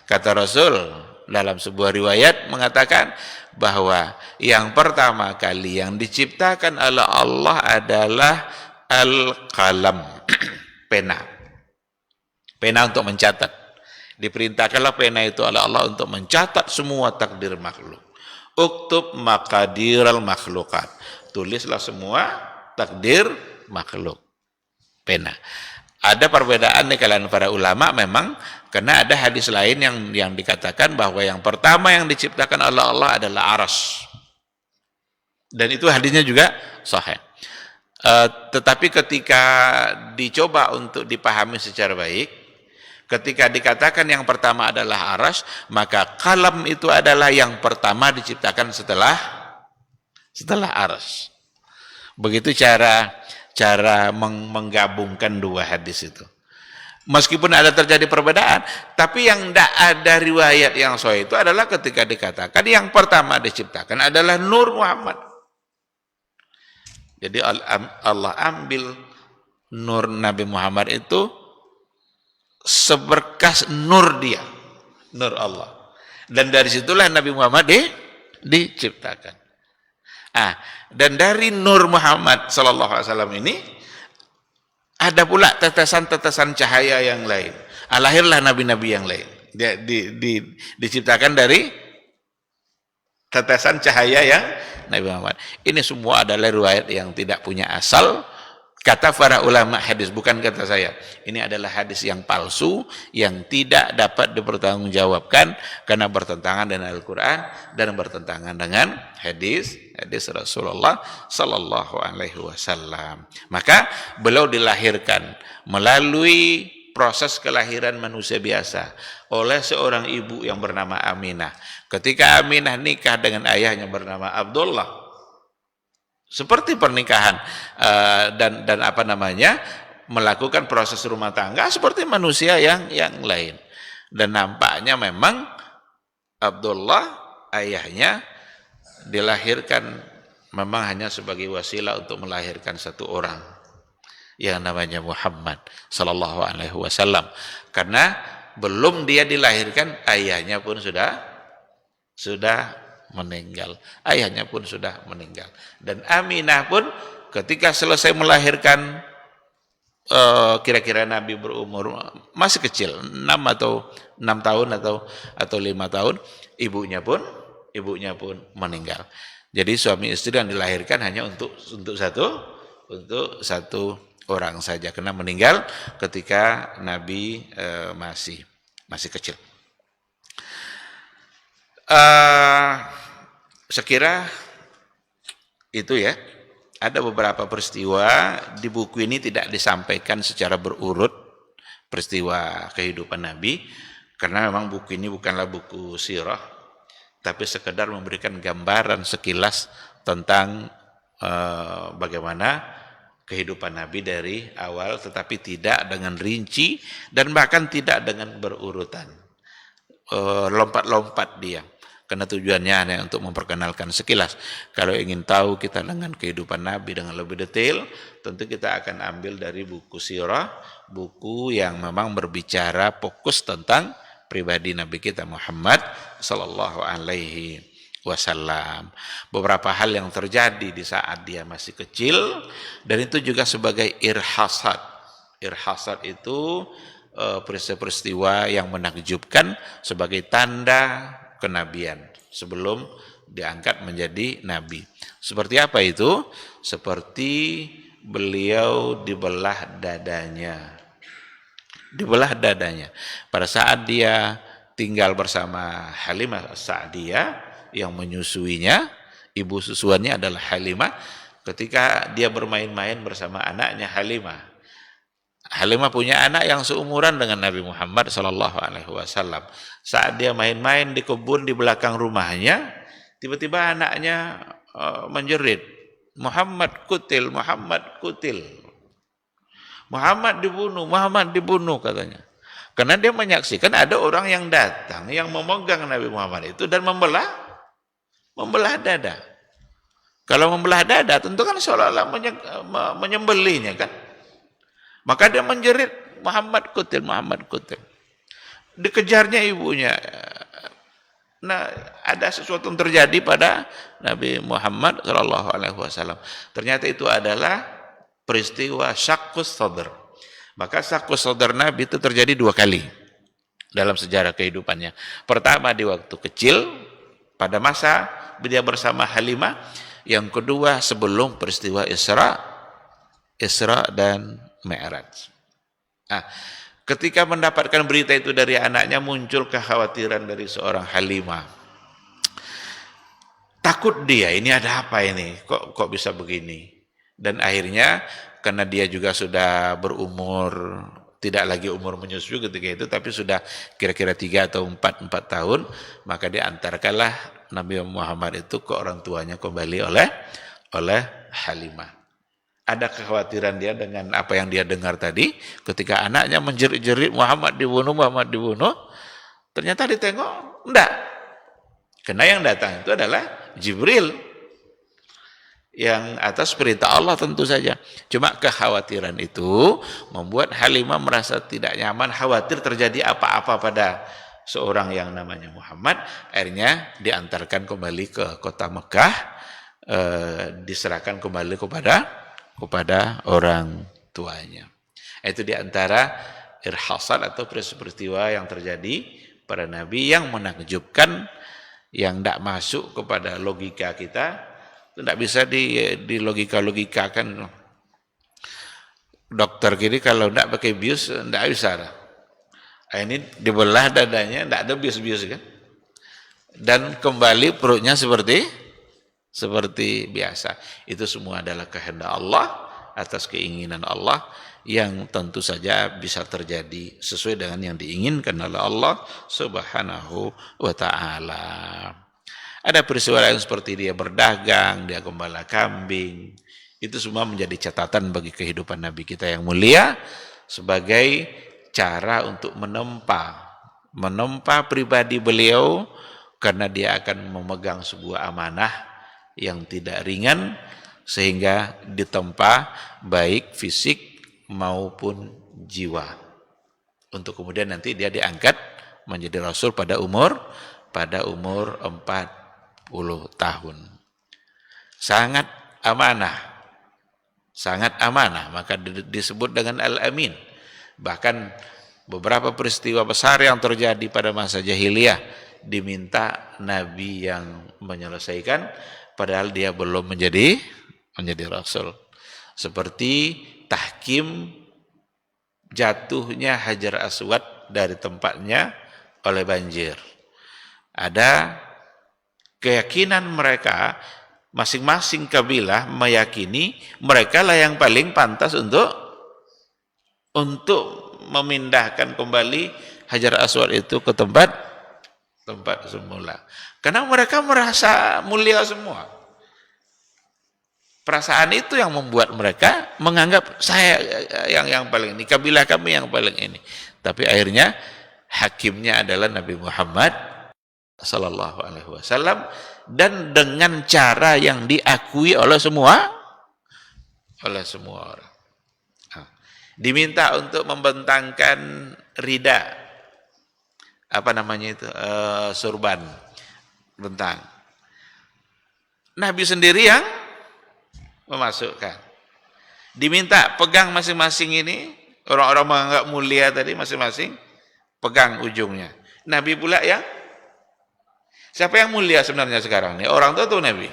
Kata Rasul dalam sebuah riwayat mengatakan bahwa yang pertama kali yang diciptakan oleh Allah adalah al-qalam, pena. Pena untuk mencatat. Diperintahkanlah pena itu oleh Allah untuk mencatat semua takdir makhluk. Uktub maqadiral makhlukat. Tulislah semua takdir makhluk. Pena. Ada perbedaan di kalangan para ulama memang karena ada hadis lain yang dikatakan bahwa yang pertama yang diciptakan oleh Allah adalah aras. Dan itu hadisnya juga sahih. Tetapi ketika dicoba untuk dipahami secara baik, ketika dikatakan yang pertama adalah aras, maka kalam itu adalah yang pertama diciptakan setelah aras. Begitu cara menggabungkan dua hadis itu. Meskipun ada terjadi perbedaan, tapi yang tidak ada riwayat yang sahih itu adalah ketika dikatakan yang pertama diciptakan adalah Nur Muhammad. Jadi Allah ambil Nur Nabi Muhammad itu seberkas nur dia, nur Allah. Dan dari situlah Nabi Muhammad diciptakan. Dan dari Nur Muhammad sallallahu alaihi wasallam ini ada pula tetesan-tetesan cahaya yang lain. Lahirlah nabi-nabi yang lain. Dia diciptakan dari tetesan cahaya yang Nabi Muhammad. Ini semua adalah riwayat yang tidak punya asal. Kata para ulama hadis, bukan kata saya. Ini adalah hadis yang palsu, yang tidak dapat dipertanggungjawabkan karena bertentangan dengan Al-Quran dan bertentangan dengan hadis Rasulullah Sallallahu Alaihi Wasallam. Maka beliau dilahirkan melalui proses kelahiran manusia biasa oleh seorang ibu yang bernama Aminah. Ketika Aminah nikah dengan ayahnya bernama Abdullah, seperti pernikahan dan apa namanya, melakukan proses rumah tangga seperti manusia yang lain. Dan nampaknya memang Abdullah ayahnya dilahirkan memang hanya sebagai wasilah untuk melahirkan satu orang yang namanya Muhammad sallallahu alaihi wasallam, karena belum dia dilahirkan ayahnya pun sudah meninggal. Ayahnya pun sudah meninggal. Dan Aminah pun ketika selesai melahirkan, kira-kira Nabi berumur masih kecil, 6 tahun atau 5 tahun, ibunya pun meninggal. Jadi suami istri yang dilahirkan hanya untuk satu orang saja, karena meninggal ketika Nabi masih kecil. Sekira itu ya. Ada beberapa peristiwa di buku ini tidak disampaikan secara berurut peristiwa kehidupan Nabi, karena memang buku ini bukanlah buku sirah, tapi sekedar memberikan gambaran sekilas tentang bagaimana kehidupan Nabi dari awal, tetapi tidak dengan rinci dan bahkan tidak dengan berurutan. Lompat-lompat dia. Karena tujuannya hanya untuk memperkenalkan sekilas. Kalau ingin tahu kita dengan kehidupan Nabi dengan lebih detail, tentu kita akan ambil dari buku sirah, buku yang memang berbicara fokus tentang pribadi Nabi kita Muhammad sallallahu alaihi wasallam. Beberapa hal yang terjadi di saat dia masih kecil, dan itu juga sebagai irhasat. Irhasat itu peristiwa yang menakjubkan sebagai tanda kenabian sebelum diangkat menjadi nabi. Seperti apa itu? Seperti beliau dibelah dadanya. Dibelah dadanya. Pada saat dia tinggal bersama Halimah As-Sa'diyah yang menyusuinya, ibu susuannya adalah Halimah. Ketika dia bermain-main bersama anaknya Halimah, Halimah punya anak yang seumuran dengan Nabi Muhammad sallallahu alaihi wasallam. Saat dia main-main di kebun di belakang rumahnya, tiba-tiba anaknya menjerit, "Muhammad kutil, Muhammad kutil." Muhammad dibunuh katanya. Karena dia menyaksikan ada orang yang datang yang memegang Nabi Muhammad itu dan membelah dada. Kalau membelah dada tentu kan seolah-olah menyembelihnya kan. Maka dia menjerit, "Muhammad kutil, Muhammad kutil." Dikejarnya ibunya. Nah, ada sesuatu yang terjadi pada Nabi Muhammad sallallahu alaihi wasallam. Ternyata itu adalah peristiwa syaqqus sadr. Maka syaqqus sadr Nabi itu terjadi 2 kali dalam sejarah kehidupannya. Pertama di waktu kecil, pada masa dia bersama Halimah. Yang kedua sebelum peristiwa Isra dan Mi'raj. Nah, ketika mendapatkan berita itu dari anaknya, muncul kekhawatiran dari seorang Halimah. Takut dia, ini ada apa ini? Kok bisa begini? Dan akhirnya karena dia juga sudah berumur, tidak lagi umur menyusui ketika itu, tapi sudah kira-kira 3 atau 4 tahun, maka diantarkanlah Nabi Muhammad itu ke orang tuanya kembali oleh Halimah. Ada kekhawatiran dia dengan apa yang dia dengar tadi, ketika anaknya menjerit-jerit, Muhammad dibunuh, ternyata ditengok, enggak. Karena yang datang itu adalah Jibril, yang atas perintah Allah tentu saja. Cuma kekhawatiran itu membuat Halimah merasa tidak nyaman, khawatir terjadi apa-apa pada seorang yang namanya Muhammad. Akhirnya diantarkan kembali ke kota Mekah, diserahkan kembali kepada orang tuanya. Itu diantara irhasat atau peristiwa yang terjadi pada Nabi yang menakjubkan, yang tidak masuk kepada logika kita. Tidak bisa di logika-logikakan. Dokter kini kalau tidak pakai bius, tidak bisa. Ini dibelah dadanya, tidak ada bius-bius kan. Dan kembali perutnya seperti biasa. Itu semua adalah kehendak Allah atas keinginan Allah yang tentu saja bisa terjadi sesuai dengan yang diinginkan oleh Allah Subhanahu wa taala. Ada peristiwa lain seperti dia berdagang, dia gembala kambing. Itu semua menjadi catatan bagi kehidupan Nabi kita yang mulia sebagai cara untuk menempa pribadi beliau, karena dia akan memegang sebuah amanah yang tidak ringan sehingga ditempa baik fisik maupun jiwa. Untuk kemudian nanti dia diangkat menjadi Rasul pada umur 40 tahun. Sangat amanah. Sangat amanah, maka disebut dengan Al-Amin. Bahkan beberapa peristiwa besar yang terjadi pada masa jahiliyah diminta Nabi yang menyelesaikan, padahal dia belum menjadi Rasul. Seperti tahkim jatuhnya Hajar Aswad dari tempatnya oleh banjir. Ada keyakinan mereka, masing-masing kabilah meyakini mereka lah yang paling pantas untuk memindahkan kembali Hajar Aswad itu ke tempat semula. Karena mereka merasa mulia semua. Perasaan itu yang membuat mereka menganggap saya yang paling ini, kabilah kami yang paling ini. Tapi akhirnya hakimnya adalah Nabi Muhammad sallallahu alaihi wasallam, dan dengan cara yang diakui oleh semua orang. Diminta untuk membentangkan rida, apa namanya itu, surban, bentang. Nabi sendiri yang memasukkan. Diminta pegang masing-masing ini, orang-orang menganggap mulia tadi masing-masing pegang ujungnya. Nabi pula yang, siapa yang mulia sebenarnya sekarang ini? Orang tua atau Nabi?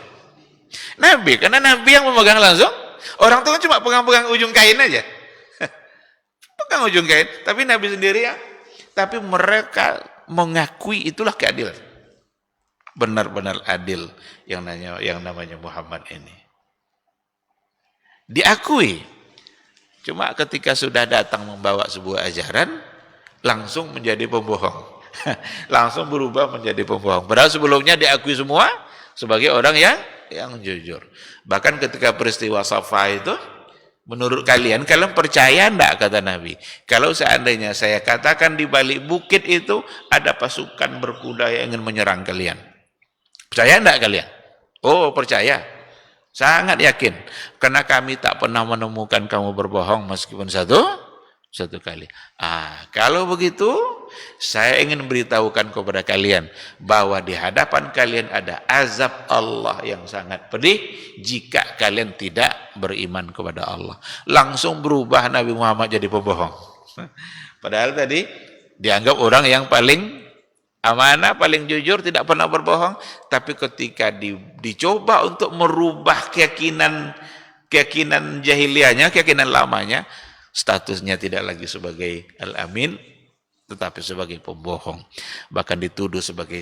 Nabi, karena Nabi yang memegang langsung. Orang tua cuma pegang-pegang ujung kain aja. Pegang ujung kain, tapi Nabi sendiri ya. Tapi mereka mengakui itulah keadilan. Benar-benar adil yang namanya Muhammad ini. Diakui. Cuma ketika sudah datang membawa sebuah ajaran, langsung menjadi pembohong. Langsung berubah menjadi pembohong. Padahal sebelumnya diakui semua sebagai orang yang jujur. Bahkan ketika peristiwa Safa itu, menurut kalian percaya enggak, kata Nabi, kalau seandainya saya katakan di balik bukit itu ada pasukan berkuda yang ingin menyerang kalian, percaya enggak kalian? Oh, percaya, sangat yakin, karena kami tak pernah menemukan kamu berbohong meskipun satu kali. Kalau begitu saya ingin beritahukan kepada kalian bahwa di hadapan kalian ada azab Allah yang sangat pedih jika kalian tidak beriman kepada Allah. Langsung berubah Nabi Muhammad jadi pembohong. Padahal tadi dianggap orang yang paling amanah, paling jujur, tidak pernah berbohong. Tapi ketika dicoba untuk merubah keyakinan jahiliyahnya, keyakinan lamanya, statusnya tidak lagi sebagai Al-Amin, tetapi sebagai pembohong. Bahkan dituduh sebagai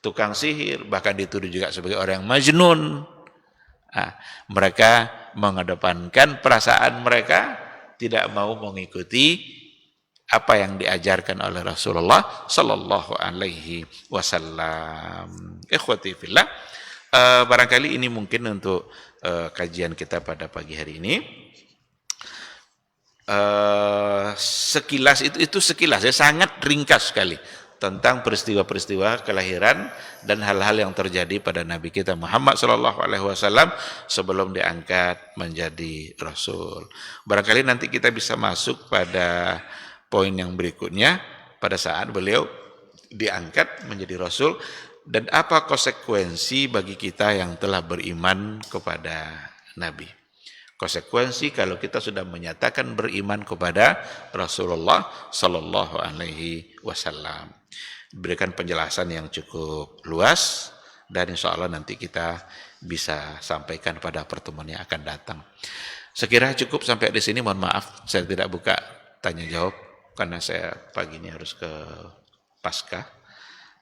tukang sihir, bahkan dituduh juga sebagai orang yang majnun. Mereka mengedepankan perasaan mereka, tidak mau mengikuti apa yang diajarkan oleh Rasulullah sallallahu alaihi wasallam. Ikhwati fillah, barangkali ini mungkin untuk kajian kita pada pagi hari ini. Sekilas itu sekilas ya, sangat ringkas sekali tentang peristiwa-peristiwa kelahiran dan hal-hal yang terjadi pada Nabi kita Muhammad sallallahu alaihi wasallam sebelum diangkat menjadi Rasul. Barangkali nanti kita bisa masuk pada poin yang berikutnya pada saat beliau diangkat menjadi Rasul, dan apa konsekuensi bagi kita yang telah beriman kepada Nabi. Konsekuensi kalau kita sudah menyatakan beriman kepada Rasulullah sallallahu alaihi wasallam. Berikan penjelasan yang cukup luas, dan insya Allah nanti kita bisa sampaikan pada pertemuan yang akan datang. Sekira cukup sampai di sini. Mohon maaf saya tidak buka tanya jawab karena saya pagi ini harus ke Paskah.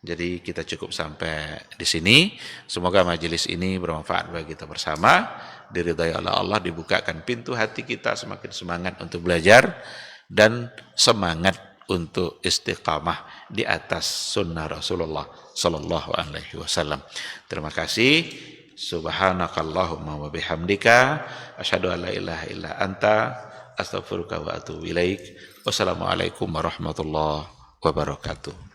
Jadi kita cukup sampai di sini. Semoga majelis ini bermanfaat bagi kita bersama. Diridhai oleh Allah, dibukakan pintu hati kita semakin semangat untuk belajar dan semangat untuk istiqamah di atas sunnah Rasulullah sallallahu alaihi wasallam. Terima kasih. Subhanakallahumma wa bihamdika asyhadu an la ilaha illa anta astaghfiruka wa atubu ilaik. Wassalamualaikum warahmatullahi wabarakatuh.